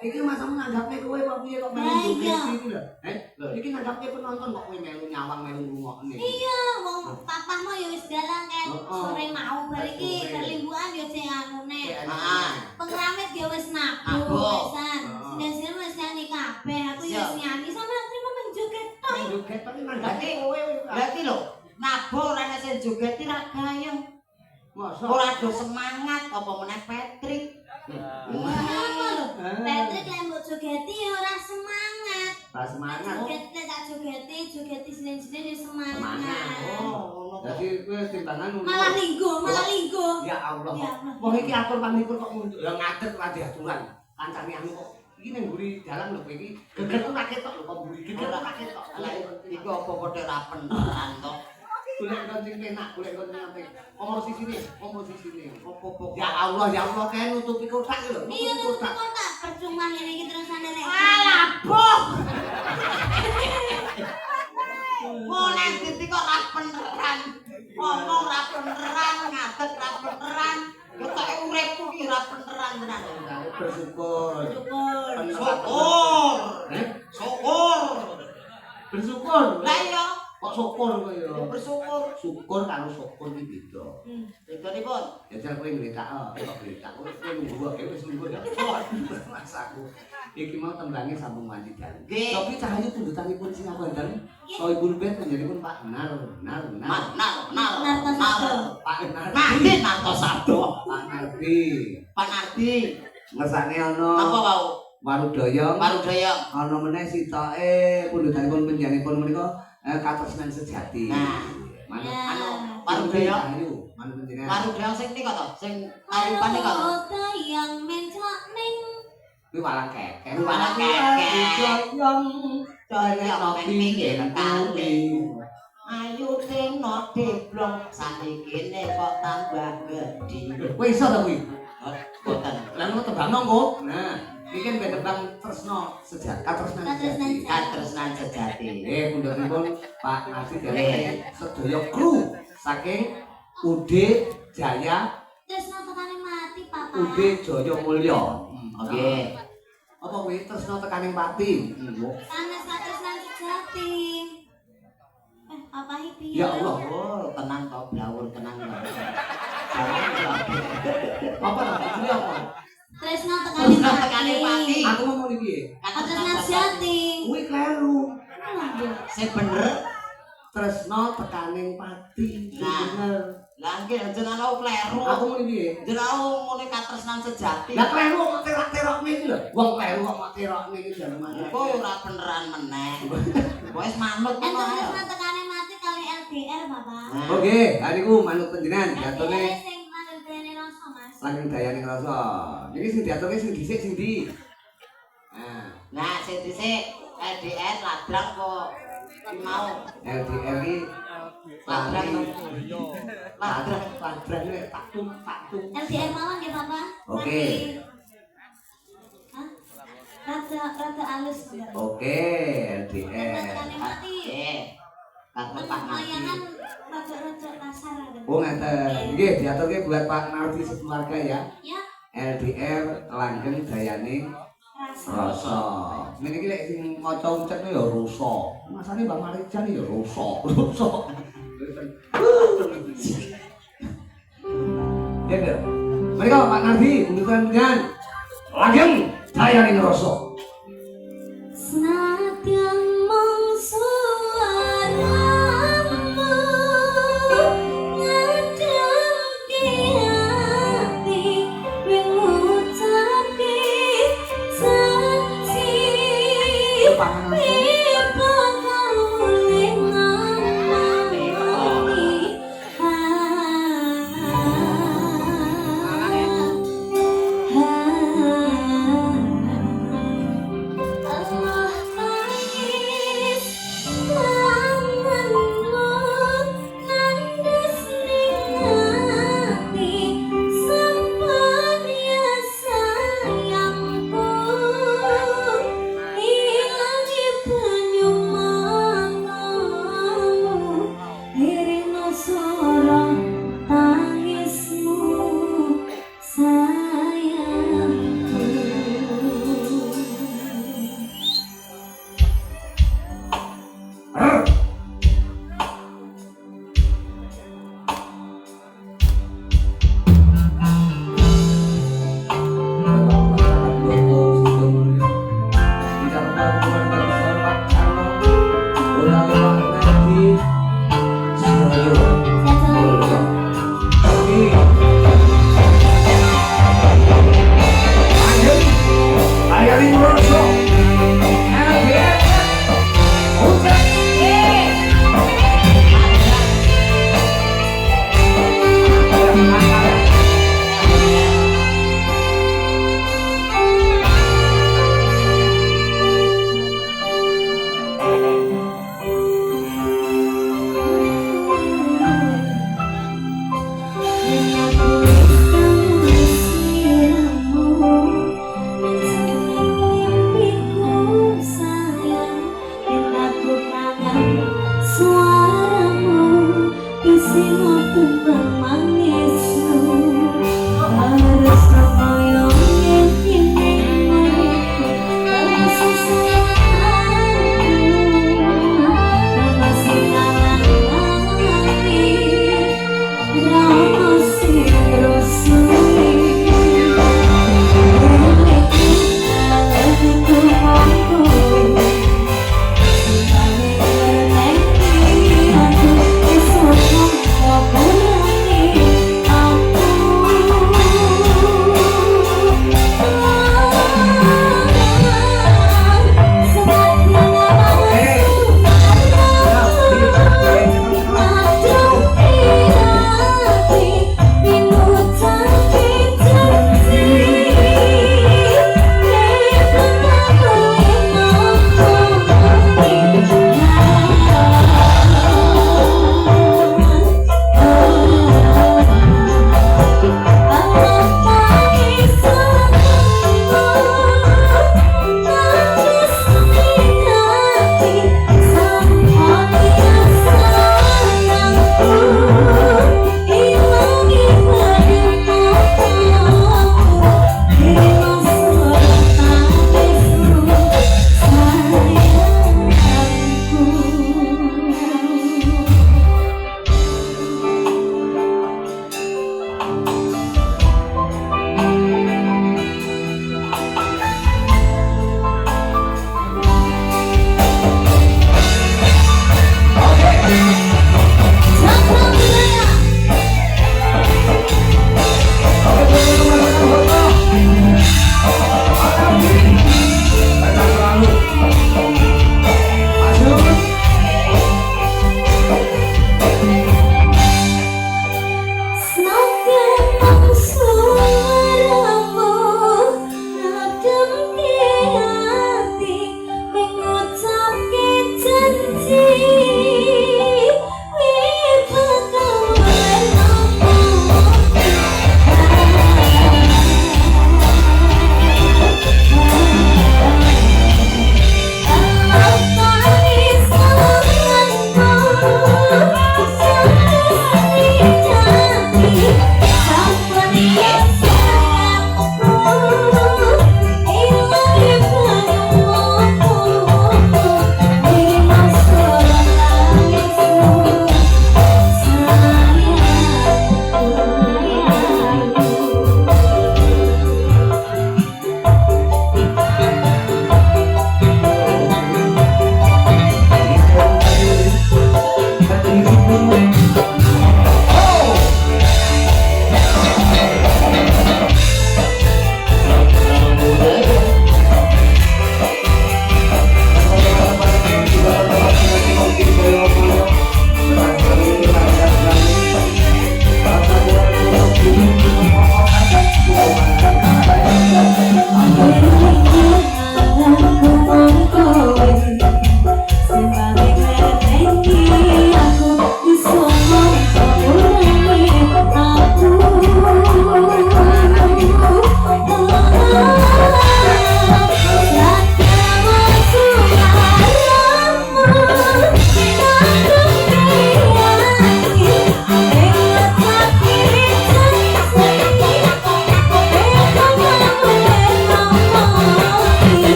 iki masamu nanggapne kowe kok piye kok melu joget iki lho. Iki nanggapne penonton kok kowe melu nyawang melu ngrungokne. Iya, wong papahmu ya wis dalang kan sore mau bar iki perlimbukan ya sing anune. Pengramit ya wis nabung pisan. Sindang wis nyanyi kabeh, aku ya wis nyanyi sama terima menjoget tok. Joget tapi nanggapne kowe. Berarti lho, nabung ora ana sing jogeti ra gayeng. Masa Ora do semangat apa meneh Patrick. Apa lho? Patrick lek mbok jogeti ya ora semangat. pas semangat. Joget tak jogeti sinen-sinen ya semangat. Oh, ngono. Jadi kowe timbangan ngono. Malah linggo. Ya Allah. Ya Allah. Wong iki atur pamipun kok ya ngadeg ora diaturan. Kancane anu kok iki ning mburi dalan lho kowe iki. Geger ku tak ketok lho kok mburi geger tak ketok. Lah iku apa padha ra beneran to? Golek kancing penak, golek kancing apik. Komposisine. Opo-opo. Ya Allah kae nutupi kotak lho. Iya nutupi kotak percuma ngene iki terus nek. Alah, boh. Mulai titik kok ra beneran. Ngomong ra beneran, ngadeg ra beneran. Yo kok uripku iki ra beneran tenan. Bersyukur. Bersyukur. Lah iya, Kok syukur kowe ya? bersyukur. Syukur karo syukur iki beda. Bedane Jajal kowe ngritak kok ngritak. Kowe nunggu wae wis nunggu ya. Mas aku. Iki mau tembangnya sambung mandi dalem. Nggih. Tapi cahaya tuntutanipun sing abang Soibul Bet panjenengan Pak Nar. Pak Nar. Nanti Nartosado. Pak Nardi. Pak Nardi. Ngersane ana Apa wau? Warudoyong. Warudoyong. Ana meneh sitoke pundutanipun panjenenganipun menika katresnan sejati. Nah, anu Warudoyong. Manu panjenengan. Warudoyong sing nika to, sing aripane kok. Yang menclak ning Kuwi walang kekek. Walang kekek. Doyong doyong pinggir kali. Ayu teno deblong sanikine kok tambah gedhi. Kowe iso ta kuwi? Boten. Lah ngono tebang kok. Nah, iki kan ben tebang tresno sejati, Katresnan sejati. pundhakipun Pak Nasi dari sedaya kru saking UD Jaya tresno tekane mati papa. UD Jaya Mulya. Oke. Apa kuwi tresno tekaning pati? Sanes tresnan sejati. Apa iki? Ya Allah. Oh, tenang to, blawur tenang to. Apa namanya? Apa? Tresno Tresno tekane tekane mati. mati. Aku ngomong iki piye? Tresnan sejati. Kuwi kleru. Sing bener. Tresno tekaning pati. Nah. Bener. Lah nggih jenengan kleru. Aku ngomong iki piye? Jenengan muni katresnan sejati. Lah kleru kok terok-terokne iki lho. Wong kleru kok mak terokne iki jalemane. Kok ora beneran meneh. Wis manut ngono ae. Tresno tekane mati kali LDR Bapak. Oke, hari niku manut panjenengan diatone sing manut dene rasa Mas. langing dayane ngrasa. Niki sing diaturke sing dhisik sing ndi? Nah, sing dhisik LDR ladrang kok mau LDR iki ladrang. ladrang nek taktum. LDR mawon nggih Bapak. Oke. Hah? Rada alus Bapak. Oke, LDR. Tekane mati. Kata Pak Layanan Nardi. rada kasar ada. Oh ngeten. Nggih diaturke buat Pak Nardi sekeluarga ya. Ya, LDR langgeng dayane rasa. rasa. Ngene iki lek sing maca ucapne ya rusa. Masane Mbak Marijan ya rusa. Ya deh. Mereka Pak Nardi menunjukkan dengan langgeng dayane rasa. Senadyan mung suaramu ngademke ati wing ngucapke janji bakal mulih ngomong Allah pangis tanganmu nandes ning ati sampun ya sayangku ilang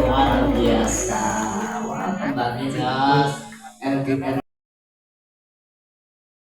luar biasa. Wah, tembangnya jos. LDR